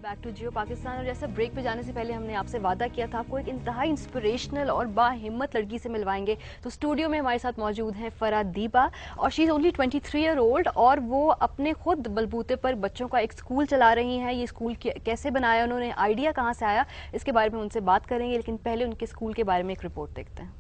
Back to जियो पाकिस्तान। और जैसे break पे जाने से पहले हमने आपसे वादा किया था आपको एक इंतहाई इंस्पिरेशनल और बाहिम्मत लड़की से मिलवाएंगे। तो स्टूडियो में हमारे साथ मौजूद हैं फरा दीबा और she is only 23 year old और वो अपने खुद बलबूते पर बच्चों का एक स्कूल चला रही हैं। ये स्कूल कैसे बनाया, उन्होंने आइडिया कहाँ से आया, इसके बारे में उनसे बात करेंगे, लेकिन पहले उनके स्कूल के बारे में एक रिपोर्ट देखते हैं।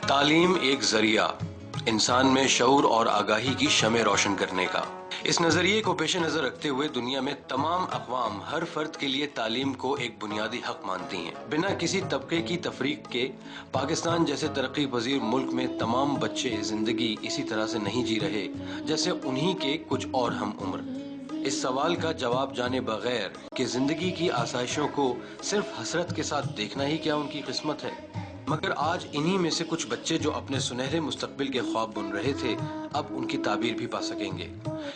तालीम एक जरिया इंसान में शऊर और आगाही की शमे रोशन करने का। इस नजरिए को पेश नजर रखते हुए दुनिया में तमाम अक़वाम हर फर्द के लिए तालीम को एक बुनियादी हक मानती हैं। बिना किसी तबके की तफरीक के पाकिस्तान जैसे तरक्की पजीर मुल्क में तमाम बच्चे जिंदगी इसी तरह से नहीं जी रहे जैसे उन्हीं के कुछ और हम उम्र। इस सवाल का जवाब जाने बगैर कि जिंदगी की आसाइशों को सिर्फ हसरत के साथ देखना ही क्या उनकी किस्मत है, मगर आज इन्हीं में से कुछ बच्चे जो अपने सुनहरे मुस्तकबिल के ख्वाब बुन रहे थे अब उनकी ताबीर भी पा सकेंगे,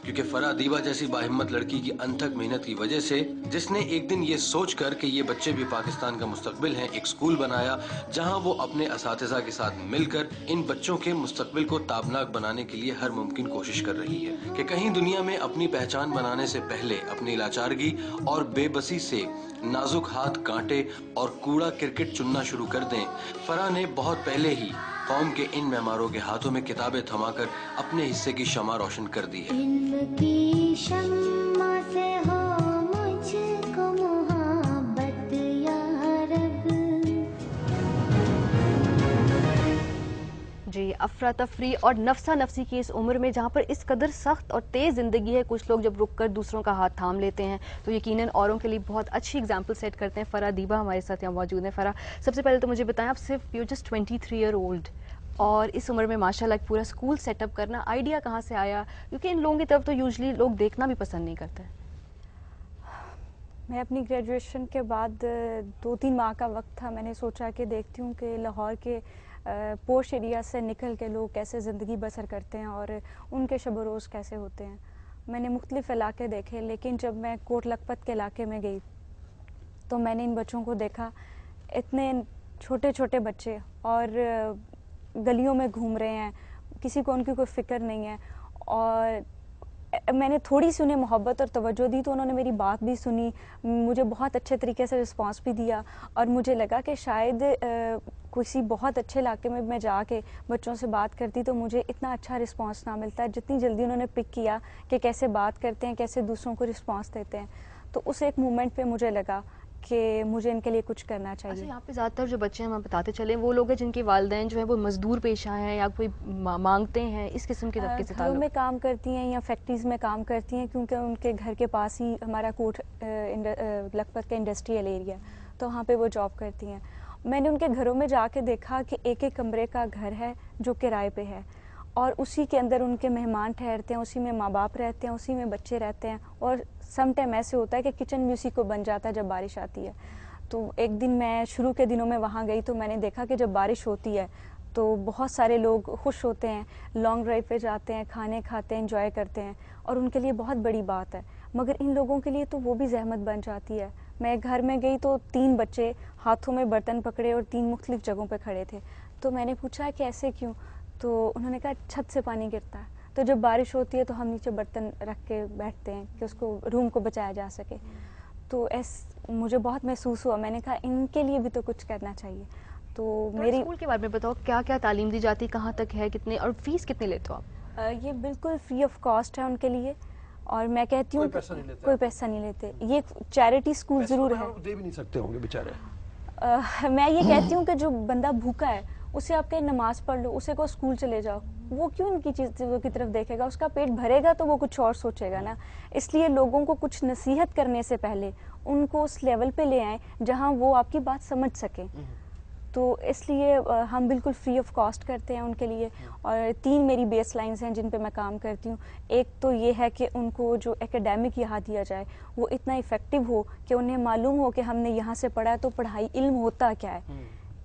क्योंकि फरा दीबा जैसी बाहिम्मत लड़की की अनथक मेहनत की वजह से, जिसने एक दिन ये सोच कर कि ये बच्चे भी पाकिस्तान का मुस्तकबिल हैं, एक स्कूल बनाया जहां वो अपने असातिज़ा के साथ मिलकर इन बच्चों के मुस्तकबिल को ताबनाक बनाने के लिए हर मुमकिन कोशिश कर रही है कि कहीं दुनिया में अपनी पहचान बनाने से पहले अपनी लाचारगी और बेबसी से नाजुक हाथ कांटे और कूड़ा क्रिकेट चुनना शुरू कर दें। फरा ने बहुत पहले ही कौम के इन मेहमारों के हाथों में किताबें थमाकर अपने हिस्से की शमा रोशन कर दी है। इनकी शम्मा से हो मुझको मोहब्बत या रब। जी, अफरा तफरी और नफसा नफसी की इस उम्र में जहाँ पर इस कदर सख्त और तेज़ ज़िंदगी है, कुछ लोग जब रुक कर दूसरों का हाथ थाम लेते हैं तो यकीनन औरों के लिए बहुत अच्छी एग्जाम्पल सेट करते हैं। फरा दीबा हमारे साथ यहाँ मौजूद हैं। फरा, सबसे पहले तो मुझे बताएं, आप सिर्फ यू जस्ट 23 ईयर ओल्ड और इस उम्र में माशाल्लाह पूरा स्कूल सेटअप करना, आइडिया कहाँ से आया? क्योंकि इन लोगों की तरफ तो यूजली लोग देखना भी पसंद नहीं करते। मैं अपनी ग्रेजुएशन के बाद 2-3 माह का वक्त था, मैंने सोचा कि देखती हूँ कि लाहौर के पोश एरिया से निकल के लोग कैसे ज़िंदगी बसर करते हैं और उनके शब रोज़ कैसे होते हैं। मैंने मुख्तलिफ़ इलाके देखे, लेकिन जब मैं कोट लखपत के इलाके में गई तो मैंने इन बच्चों को देखा, इतने छोटे छोटे बच्चे और गलियों में घूम रहे हैं, किसी को उनकी कोई फ़िक्र नहीं है। और मैंने थोड़ी सी उन्हें मोहब्बत और तवज्जो दी तो उन्होंने मेरी बात भी सुनी, मुझे बहुत अच्छे तरीके से रिस्पांस भी दिया और मुझे लगा कि शायद किसी बहुत अच्छे इलाके में मैं जाके बच्चों से बात करती तो मुझे इतना अच्छा रिस्पांस ना मिलता है जितनी जल्दी उन्होंने पिक किया कि कैसे बात करते हैं, कैसे दूसरों को रिस्पांस देते हैं। तो उस एक मोमेंट पे मुझे लगा कि मुझे इनके लिए कुछ करना चाहिए। अच्छा, यहाँ पे ज़्यादातर जो बच्चे हैं, हम बताते चले, वो लोग हैं जिनके वालिदैन जो है वो मजदूर पेशा हैं या कोई मांगते हैं, इस किस्म के तबके से घरों में काम करती हैं या फैक्ट्रीज़ में काम करती हैं, क्योंकि उनके घर के पास ही हमारा कोट लखपत का इंडस्ट्रियल एरिया, तो वहाँ पे वो जॉब करती हैं। मैंने उनके घरों में जाके देखा कि एक एक कमरे का घर है जो किराए पे है और उसी के अंदर उनके मेहमान ठहरते हैं, उसी में माँ बाप रहते हैं, उसी में बच्चे रहते हैं। और सम टाइम ऐसे होता है कि किचन भी उसी को बन जाता है जब बारिश आती है। तो एक दिन मैं शुरू के दिनों में वहाँ गई तो मैंने देखा कि जब बारिश होती है तो बहुत सारे लोग खुश होते हैं, लॉन्ग ड्राइव पे जाते हैं, खाने खाते हैं, एंजॉय करते हैं और उनके लिए बहुत बड़ी बात है। मगर इन लोगों के लिए तो वो भी जहमत बन जाती है। मैं घर में गई तो 3 बच्चे हाथों में बर्तन पकड़े और 3 मुख्तलिफ जगहों पे खड़े थे। तो मैंने पूछा कि ऐसे क्यों? तो उन्होंने कहा छत से पानी गिरता है, तो जब बारिश होती है तो हम नीचे बर्तन रख के बैठते हैं कि उसको रूम को बचाया जा सके। तो मुझे बहुत महसूस हुआ, मैंने कहा इनके लिए भी तो कुछ करना चाहिए। तो मेरी स्कूल के बारे में बताओ, क्या क्या तालीम दी जाती, कहाँ तक है, कितने और फीस कितने लेते हो आप? ये बिल्कुल फ्री ऑफ कॉस्ट है उनके लिए और मैं कहती हूँ कोई पैसा नहीं लेते। ये चैरिटी स्कूल ज़रूर है, दे भी नहीं सकते होंगे बेचारे। मैं ये कहती हूँ कि जो बंदा भूखा है उसे आप कहीं नमाज पढ़ लो, उसे को स्कूल चले जाओ, वो क्यों उनकी चीज़ों की तरफ देखेगा? उसका पेट भरेगा तो वो कुछ और सोचेगा ना। इसलिए लोगों को कुछ नसीहत करने से पहले उनको उस लेवल पे ले आएं जहाँ वो आपकी बात समझ सकें। तो इसलिए हम बिल्कुल फ्री ऑफ कॉस्ट करते हैं उनके लिए। और 3 मेरी बेस लाइन्स हैं जिन पे मैं काम करती हूँ। एक तो ये है कि उनको जो एकेडमिक यहाँ दिया जाए वो इतना इफ़ेक्टिव हो कि उन्हें मालूम हो कि हमने यहाँ से पढ़ा है तो पढ़ाई, इल्म होता क्या है।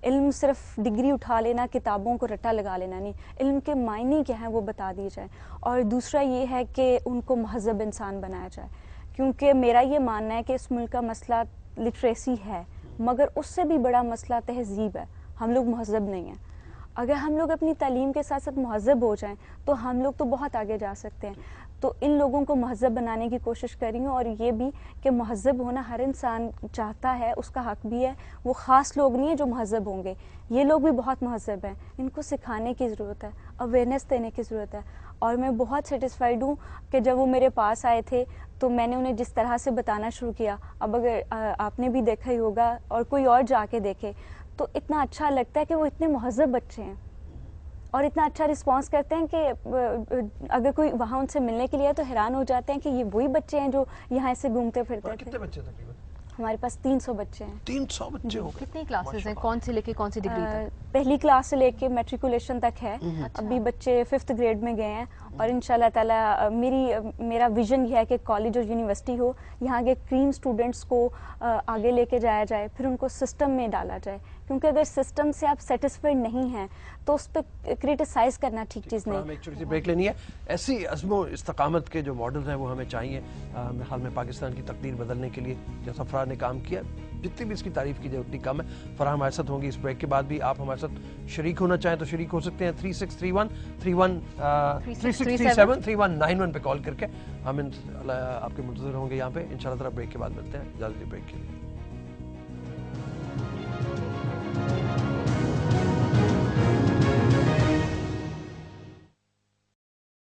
इल्म सिर्फ डिग्री उठा लेना, किताबों को रट्टा लगा लेना नहीं, इल्म के मायने क्या हैं वो बता दिए जाए। और दूसरा ये है कि उनको महज़ब इंसान बनाया जाए, क्योंकि मेरा ये मानना है कि इस मुल्क का मसला लिटरेसी है, मगर उससे भी बड़ा मसला तहज़ीब है। हम लोग महज़ब नहीं हैं। अगर हम लोग अपनी तालीम के साथ साथ महज़ब हो जाएं तो हम लोग तो बहुत आगे जा सकते हैं। तो इन लोगों को महज़ब बनाने की कोशिश कर रही हूँ, और ये भी कि महज़ब होना हर इंसान चाहता है, उसका हक भी है। वो ख़ास लोग नहीं है जो महज़ब होंगे, ये लोग भी बहुत महज़ब हैं। इनको सिखाने की ज़रूरत है, अवेयरनेस देने की ज़रूरत है। और मैं बहुत सेटिस्फाइड हूँ कि जब वो मेरे पास आए थे तो मैंने उन्हें जिस तरह से बताना शुरू किया, अब अगर आपने भी देखा ही होगा और कोई और जाके देखे तो इतना अच्छा लगता है कि वो इतने महज़ब बच्चे हैं और इतना अच्छा रिस्पांस करते हैं कि अगर कोई वहाँ उनसे मिलने के लिए तो हैरान हो जाते हैं कि ये वही बच्चे हैं जो यहाँ ऐसे घूमते फिरते थे। कितने बच्चे तकरीबन? हमारे पास 300 बच्चे हैं। 300 बच्चे हो गए। कितनी क्लासेस हैं, कौन से लेके कौन सी डिग्री तक? पहली क्लास से लेके मैट्रिकुलेशन तक है। अभी बच्चे 5th ग्रेड में गए हैं और इंशाल्लाह ताला मेरा विजन यह है कि कॉलेज और यूनिवर्सिटी हो, यहाँ के क्रीम स्टूडेंट्स को आगे लेके जाया जाए, फिर उनको सिस्टम में डाला जाए। क्योंकि अगर सिस्टम से आप सेटिस्फाइड नहीं हैं तो उस पर क्रिटिसाइज करना ठीक चीज़ नहीं। हमें एक छोटी सी ब्रेक लेनी है। ऐसी अज़्म इस्तकामत के जो मॉडल्स हैं वो हमें चाहिए मेरे ख्याल में पाकिस्तान की तकदीर बदलने के लिए। जैसा फराह ने काम किया, जितनी भी इसकी तारीफ की जाए उतनी कम है। फराह हमारे साथ होंगी इस ब्रेक के बाद भी। आप हमारे साथ शरीक होना चाहें तो शरीक हो सकते हैं 3637 3191 पे कॉल करके। हम आपके मुंतज़िर होंगे यहाँ पे इंशाल्लाह ताला। ब्रेक के बाद मिलते हैं, जल्दी ब्रेक के लिए।